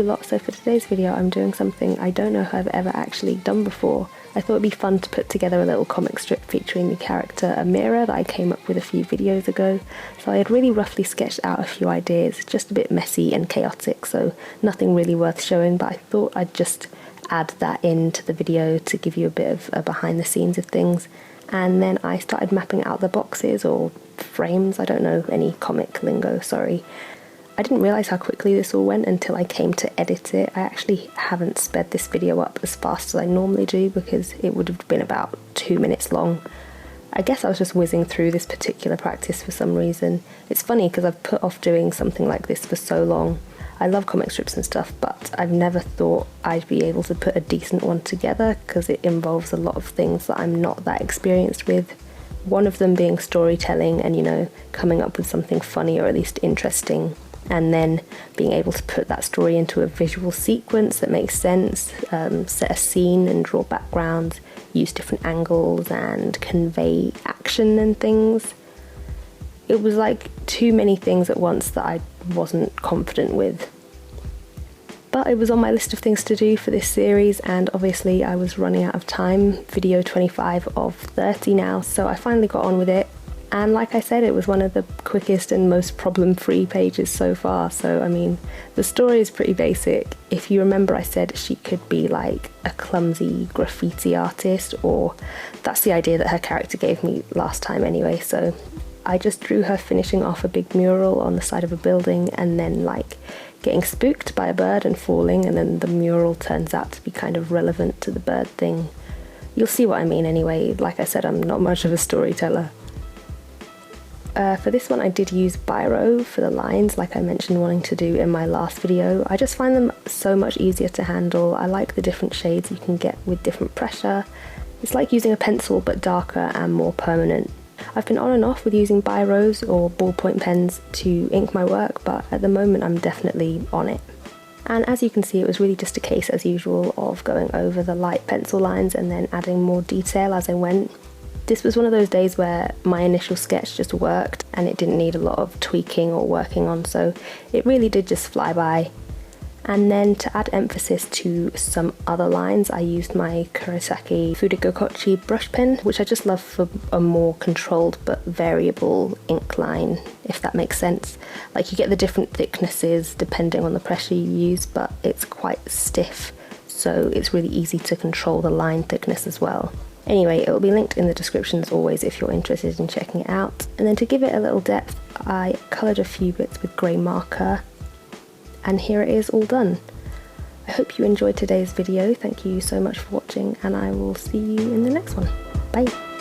lot, so for today's video I'm doing something I don't know if I've ever actually done before. I thought it'd be fun to put together a little comic strip featuring the character Amira that I came up with a few videos ago. So I had really roughly sketched out a few ideas, just a bit messy and chaotic, so nothing really worth showing, but I thought I'd just add that into the video to give you a bit of a behind the scenes of things. And then I started mapping out the boxes or frames, I don't know any comic lingo, sorry. I didn't realise how quickly this all went until I came to edit it. I actually haven't sped this video up as fast as I normally do because it would have been about 2 minutes long. I guess I was just whizzing through this particular practice for some reason. It's funny because I've put off doing something like this for so long. I love comic strips and stuff, but I've never thought I'd be able to put a decent one together because it involves a lot of things that I'm not that experienced with. One of them being storytelling and, you know, coming up with something funny or at least interesting, and then being able to put that story into a visual sequence that makes sense, set a scene and draw backgrounds, use different angles and convey action and things. It was like too many things at once that I wasn't confident with. But it was on my list of things to do for this series, and obviously I was running out of time, video 25 of 30 now, so I finally got on with it. And like I said, it was one of the quickest and most problem-free pages so far, so I mean, the story is pretty basic. If you remember, I said she could be like a clumsy graffiti artist, or that's the idea that her character gave me last time anyway, so I just drew her finishing off a big mural on the side of a building and then like getting spooked by a bird and falling, and then the mural turns out to be kind of relevant to the bird thing. You'll see what I mean anyway. Like I said, I'm not much of a storyteller. For this one I did use Biro for the lines, like I mentioned wanting to do in my last video. I just find them so much easier to handle. I like the different shades you can get with different pressure. It's like using a pencil but darker and more permanent. I've been on and off with using Biros or ballpoint pens to ink my work, but at the moment I'm definitely on it. And as you can see, it was really just a case as usual of going over the light pencil lines and then adding more detail as I went. This was one of those days where my initial sketch just worked and it didn't need a lot of tweaking or working on, so it really did just fly by. And then to add emphasis to some other lines, I used my Kurosaki Fudegokochi brush pen, which I just love for a more controlled but variable ink line, if that makes sense. Like, you get the different thicknesses depending on the pressure you use, but it's quite stiff, so it's really easy to control the line thickness as well. Anyway, it will be linked in the description as always if you're interested in checking it out. And then to give it a little depth, I coloured a few bits with grey marker, and here it is all done. I hope you enjoyed today's video. Thank you so much for watching, and I will see you in the next one. Bye!